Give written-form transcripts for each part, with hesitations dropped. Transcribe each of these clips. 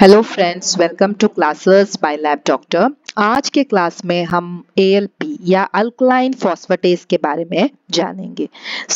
Hello friends, welcome to classes by lab doctor. आज के class में हम एएलपी या अल्कलाइन फॉस्फेटेस के बारे में जानेंगे।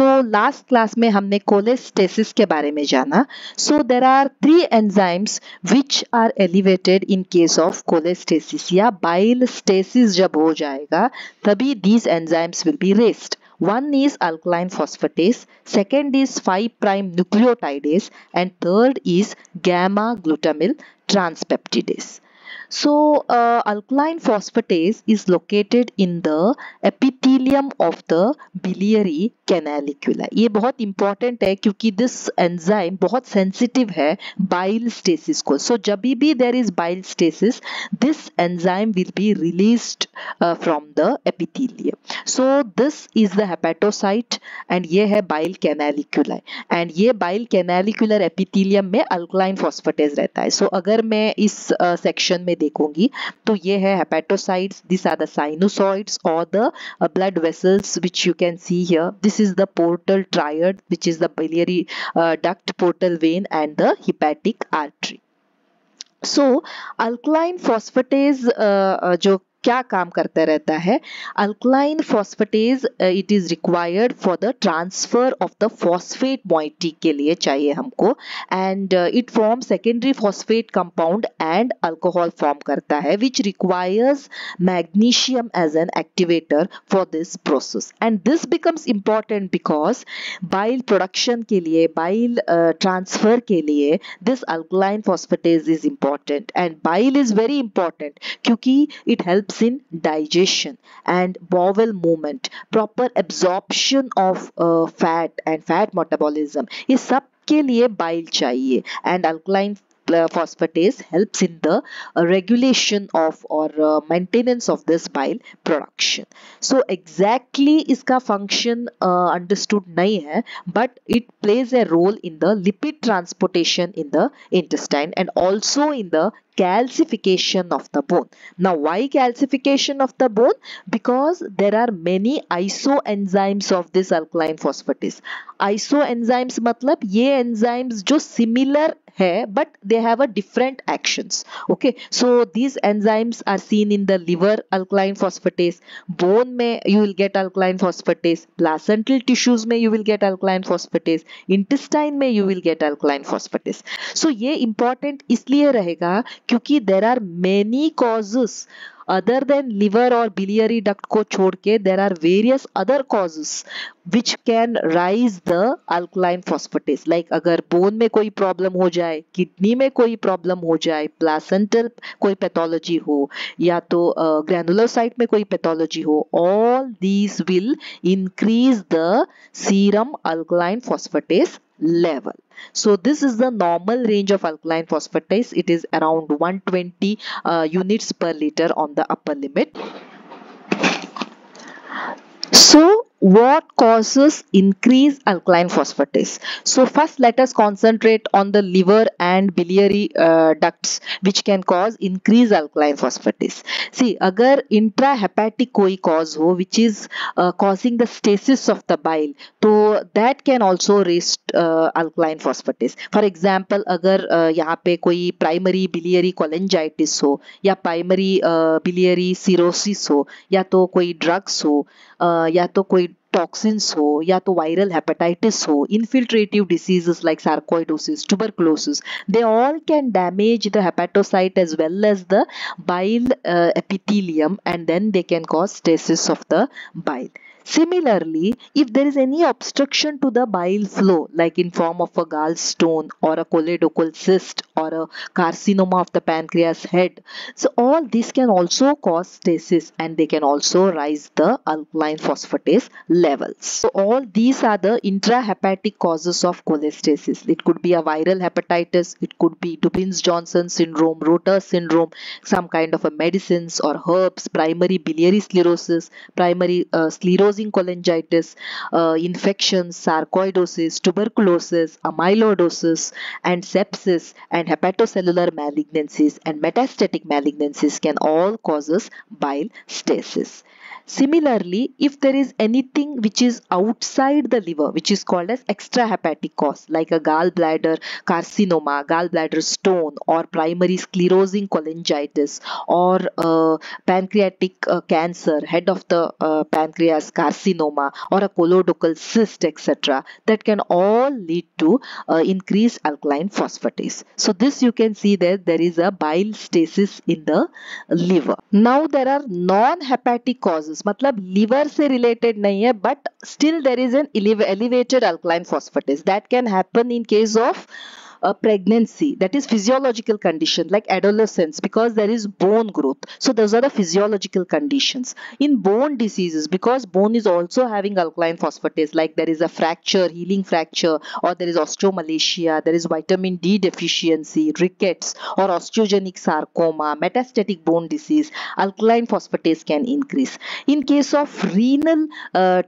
लास्ट क्लास में हमने कोलेस्टेसिस के बारे में जाना। There are three enzymes which are elevated in case of cholestasis या बाइल स्टेसिस जब हो जाएगा तभी these enzymes will be raised. One is alkaline phosphatase, second is 5' nucleotidase, and third is gamma glutamyl transpeptidase. Alkaline phosphatase is located in the epithelium of the biliary canalicula. ये बहुत important है क्योंकि this enzyme बहुत sensitive है bile stasis को. जब भी there is bile stasis, this enzyme will be released from the epithelium. This is the hepatocyte and ये है बाइल कैनालिकुला एंड ये बाइल कैनालिकुलर एपिथेलियम में अल्कलाइन फॉस्फेटेज रहता है. अगर मैं इस सेक्शन में देखूंगी तो ये है hepatocytes. This are the sinusoids और the blood vessels which you can see here. This is the portal triad, which is the biliary duct, portal vein, and the hepatic artery. Alkaline phosphatase जो क्या काम करता रहता है, alkaline phosphatase it is required for the transfer of the phosphate moiety के लिए चाहिए हमको, and it form secondary phosphate compound and alcohol form करता है which requires magnesium as an activator for this process. And this becomes important because bile production के लिए, bile transfer के लिए this alkaline phosphatase is important, and bile is very important क्योंकि it helps in digestion and bowel movement, proper absorption of fat and fat metabolism. ये सब के लिए bile चाहिए, and alkaline phosphatase helps in the regulation of or maintenance of this bile production. Exactly इसका function understood नहीं है, but it plays a role in the lipid transportation in the intestine and also in the calcification of the bone. Now, why calcification of the bone? Because there are many isoenzymes of this alkaline phosphatase. Isoenzymes मतलब ये enzymes जो similar है but they have a different actions. Okay, so these enzymes are seen in the liver, alkaline phosphatase, bone में you will get alkaline phosphatase, placental tissues में you will get alkaline phosphatase, intestine में you will get alkaline phosphatase. ये important इसलिए रहेगा क्योंकि there are many causes other than liver और biliary duct को छोड़ के there are various other causes which can rise the alkaline phosphatase. Like अगर bone में कोई problem हो जाए, kidney में कोई problem हो जाए, placental कोई pathology हो या तो granulocyte में कोई pathology हो, all these will increase the serum alkaline phosphatase level. This is the normal range of alkaline phosphatase. It is around 120 units per liter on the upper limit. What causes increased alkaline phosphatase? First let us concentrate on the liver and biliary ducts which can cause increased alkaline phosphatase. See, अगर intrahepatic कोई cause हो which is causing the stasis of the bile, तो that can also raise alkaline phosphatase. For example, अगर यहाँ पे कोई primary biliary cholangitis हो या primary biliary cirrhosis हो या तो कोई drugs हो या तो कोई टॉक्सिन्स हो या तो वायरल हेपेटाइटिस हो, infiltrative diseases like sarcoidosis, tuberculosis, they all can damage the hepatocyte as well as the bile epithelium, and then they can cause stasis of the bile. Similarly, if there is any obstruction to the bile flow, like in form of a gallstone or a choledochal cyst or a carcinoma of the pancreas head, all these can also cause stasis and they can also rise the alkaline phosphatase levels. All these are the intrahepatic causes of cholestasis. It could be a viral hepatitis, it could be Dubin-Johnson syndrome, Rotor syndrome, some kind of a medicines or herbs, primary biliary sclerosis, primary sclerosis sclerosing cholangitis, infections, sarcoidosis, tuberculosis, amyloidosis, and sepsis, and hepatocellular malignancies and metastatic malignancies can all causes bile stasis. Similarly, if there is anything which is outside the liver, which is called as extrahepatic cause, like a gallbladder carcinoma, gallbladder stone, or primary sclerosing cholangitis, or pancreatic cancer, head of the pancreas carcinoma, or a colorectal cyst, etc., that can all lead to increased alkaline phosphatase. So this you can see that there is a bile stasis in the liver. Now there are non-hepatic causes, मतलब liver से related नहीं है, but still there is an elevated alkaline phosphatase that can happen in case of a pregnancy, that is physiological condition like adolescence, because there is bone growth. So those are the physiological conditions. In bone diseases, because bone is also having alkaline phosphatase, like there is a fracture, healing fracture, or there is osteomalacia, there is vitamin D deficiency, rickets, or osteogenic sarcoma, metastatic bone disease, alkaline phosphatase can increase. In case of renal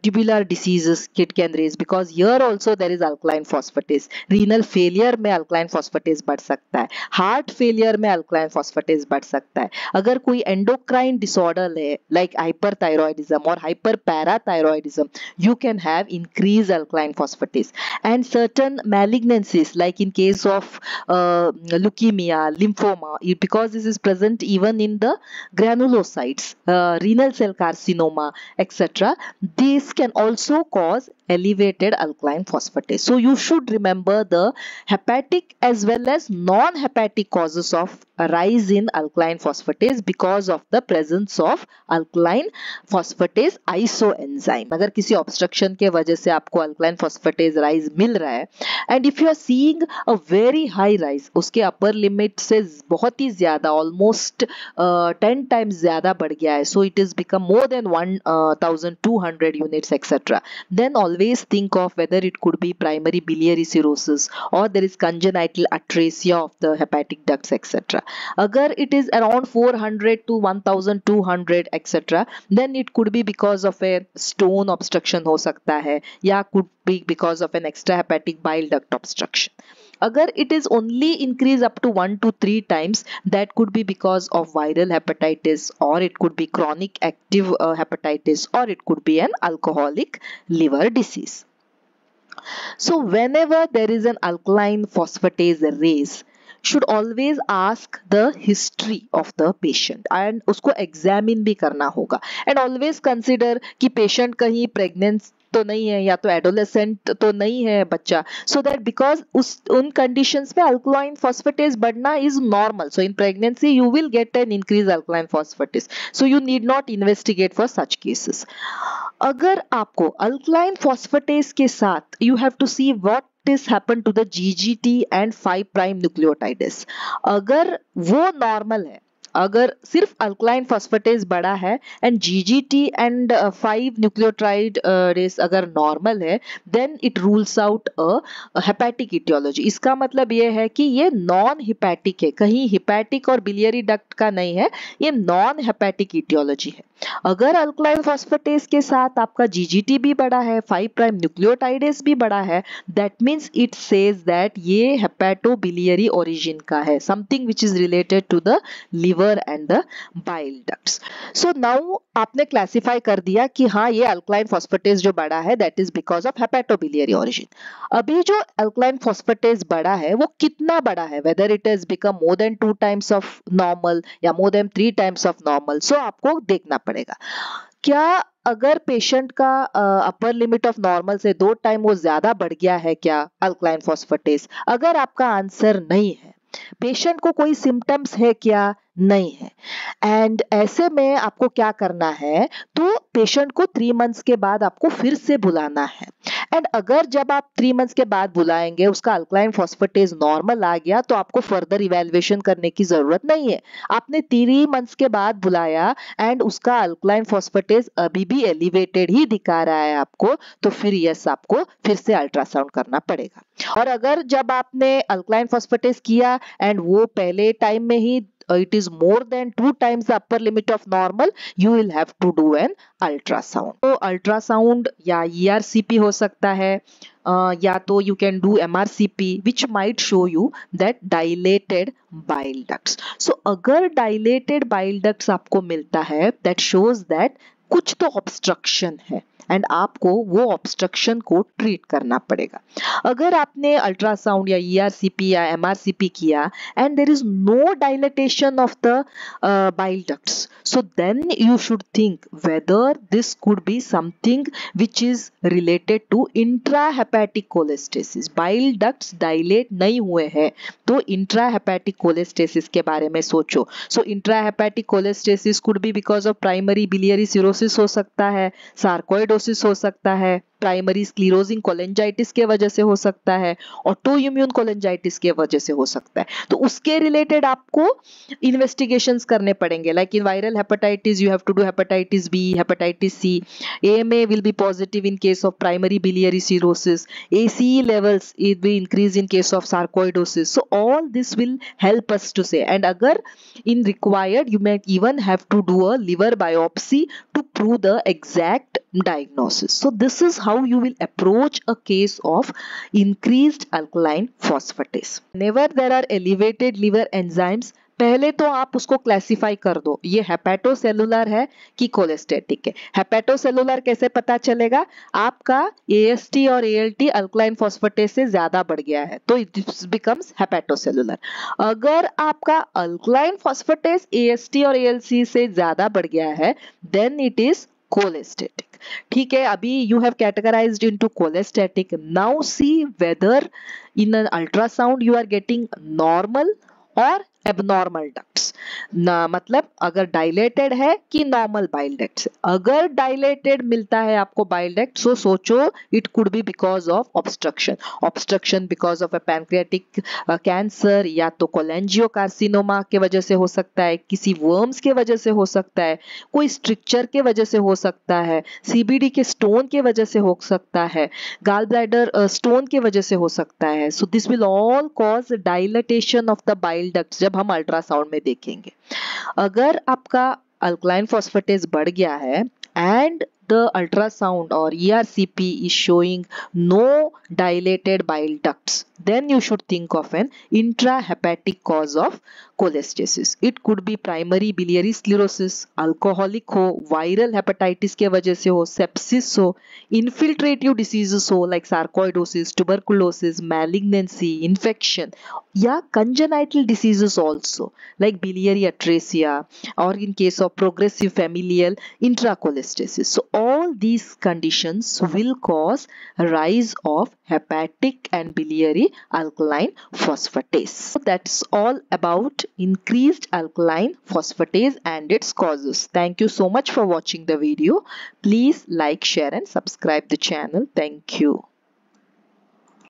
tubular diseases, it can raise, because here also there is alkaline phosphatase. Renal failure में alkaline phosphatase बढ़ सकता है, heart failure में alkaline phosphatase बढ़ सकता है, अगर कोई एंडोक्राइन डिसऑर्डर है लाइक हाइपरथायरॉयडिज्म और hyperparathyroidism, you can have increase alkaline phosphatase. And certain malignancies like in case of leukemia, lymphoma, because this is present even in the granulocytes, renal cell carcinoma, etc., these can also cause elevated alkaline phosphatase. So you should remember the hepatic as well as non-hepatic causes of a rise in alkaline phosphatase because of the presence of alkaline phosphatase isoenzyme. अगर किसी obstruction के वजह से आपको alkaline phosphatase rise मिल रहा है, and if you are seeing a very high rise, उसके upper limit से बहुत ही ज़्यादा, almost 10 times ज़्यादा बढ़ गया है, so it is become more than 1200 units, etc., then always think of whether it could be primary biliary cirrhosis or there is congenital atresia of the hepatic ducts, etc. अगर it is around 400 to 1200, etc., then it could be because of a stone obstruction हो सकता है, या could be because of an extrahepatic bile duct obstruction. Agar it is only increase up to 1 to 3 times, that could be because of viral hepatitis, or it could be chronic active hepatitis, or it could be an alcoholic liver disease. So whenever there is an alkaline phosphatase raise, should always ask the history of the patient and उसको examine भी करना होगा, and always consider कि patient कहीं pregnant तो नहीं है या तो एडोलेसेंट तो नहीं है बच्चा, सो दैट बिकॉज उन कंडीशंस में अल्कलाइन फॉस्फेटेज बढ़ना is normal. So in pregnancy you will get an increase alkaline phosphatase, so you need not investigate for such cases. अगर आपको अल्कलाइन फॉस्फेटेज के साथ you have to see what is happen to the GGT and 5' nucleotides, अगर वो normal है, अगर सिर्फ alkaline phosphatase बढ़ा है and GGT and 5 nucleotidase अगर नॉर्मल है, then it rules out a hepatic aetiology. इसका मतलब ये है कि ये नॉन हिपैटिक है, कहीं हिपैटिक और बिलियरी डक्ट का नहीं है, ये नॉन हेपेटिक इटियोलॉजी है. अगर अल्कलाइन फॉस्फेटेज के साथ आपका जीजीटी भी बढ़ा है, 5' न्यूक्लियोटाइडेस भी बढ़ा है, that means it says that ये हेपेटोबिलियरी ओरिजिन का है, something which is related to the liver and the bile ducts. So now आपने क्लासिफाई कर दिया कि हाँ ये अल्कलाइन फॉस्फेटेज जो बढ़ा है that is because of hepatobiliary origin. अभी जो अल्कलाइन फॉस्फेटेज बढ़ा है वो कितना बढ़ा है, whether it has become more than 2 times of normal या more than 3 times of normal, so आपको देखना पड़ेगा. क्या अगर पेशेंट का अपर लिमिट ऑफ नॉर्मल से 2 टाइम वो ज्यादा बढ़ गया है क्या अल्कलाइन फॉस्फेटेज? अगर आपका आंसर नहीं है, पेशेंट को कोई सिम्टम्स है क्या? नहीं है, एंड ऐसे में आपको क्या करना है, तो पेशेंट को 3 मंथ्स के बाद आपको फिर से बुलाना है. एंड अगर जब आप 3 मंथ्स के बाद बुलाएंगे उसका अल्कलाइन फॉस्फेटेज नॉर्मल आ गया, तो आपको फर्दर इवैल्यूएशन करने की जरूरत नहीं है. आपने 3 मंथ्स के बाद बुलाया एंड उसका अल्कलाइन फॉस्फेटेज अभी भी एलिवेटेड ही दिखा रहा है आपको, तो फिर यस आपको फिर से अल्ट्रासाउंड करना पड़ेगा. और अगर जब आपने अल्कलाइन फॉस्फेटेज किया एंड वो पहले टाइम में ही it is more than 2 times the upper limit of normal, you will have to do an ultrasound. तो अल्ट्रासाउंड या ERCP हो सकता है, या तो you can do MRCP which might show you that dilated bile ducts. So अगर dilated bile ducts आपको मिलता है, that shows that कुछ तो ऑब्स्ट्रक्शन है एंड आपको वो ऑब्स्ट्रक्शन को ट्रीट करना पड़ेगा. अगर आपने अल्ट्रासाउंड या ERCP या MRCP किया and there is no dilatation of the bile ducts, so then you should think whether this could be something which is related to intrahepatic cholestasis. bile ducts dilate नहीं हुए हैं तो intrahepatic cholestasis के बारे में सोचो. So intrahepatic cholestasis could be because of primary biliary cirrhosis हो सकता है, sarcoidosis हो सकता है, प्राइमरी स्क्लीरोजिंग कोलेंजाइटिस के वजह से हो सकता है, ऑटोइम्यून कोलेंजाइटिस के वजह से हो सकता है. तो उसके रिलेटेड आपको इन्वेस्टिगेशंस करने पड़ेंगे. Like in viral hepatitis you have to do hepatitis B, hepatitis C. AMA will be positive in case of primary biliary cirrhosis. ACE levels it will increase in case of sarcoidosis. So all this will help us to say. And agar in required you may even have to do a liver biopsy to prove the exact diagnosis. So this is how you will approach a case of increased alkaline phosphatase. Whenever there are elevated liver enzymes, पहले तो आप उसको classify कर दो, ये hepatocellular है कि कोलेस्टेटिक है. हेपेटोसेलुलर कैसे पता चलेगा? आपका AST और ALT अल्कलाइन फॉस्फेटेस से ज्यादा बढ़ गया है तो इट बिकम्स हेपेटोसेलुलर. अगर आपका अल्कलाइन फॉस्फेटेस AST और ALC से ज्यादा बढ़ गया है देन इट इज cholestatic. ठीक है, अभी you have categorized into cholestatic. Now see whether in an ultrasound you are getting normal और एबनॉर्मल डक्ट्स. मतलब अगर डायलेटेड है कि नॉर्मल बाइल डक्ट्स. अगर डायलेटेड मिलता है आपको बाइल डक्ट सो सोचो it could be because of obstruction because of a pancreatic cancer, या तो कोलेंजियोकार्सिनोमा के वजह से हो सकता है, किसी वर्म्स के वजह से हो सकता है, कोई स्ट्रिक्चर के वजह से हो सकता है, CBD के स्टोन के वजह से हो सकता है, गाल ब्लैडर स्टोन के वजह से हो सकता है. So this will all cause dilatation of the bile ducts जब हम अल्ट्रासाउंड में देखेंगे. अगर आपका अल्कलाइन फॉस्फेटेस बढ़ गया है and the ultrasound or ERCP is showing no dilated bile ducts, then you should think of an intrahepatic cause of cholestasis. It could be primary biliary sclerosis, alcoholic हो, viral hepatitis के वजह से हो, sepsis हो, infiltrative diseases हो like sarcoidosis, tuberculosis, malignancy, infection, या congenital diseases also like biliary atresia, or in case of progressive familial intracholestasis. So all these conditions will cause rise of hepatic and biliary alkaline phosphatase. So that's all about increased alkaline phosphatase and its causes. Thank you so much for watching the video. Please like, share and subscribe the channel. Thank you.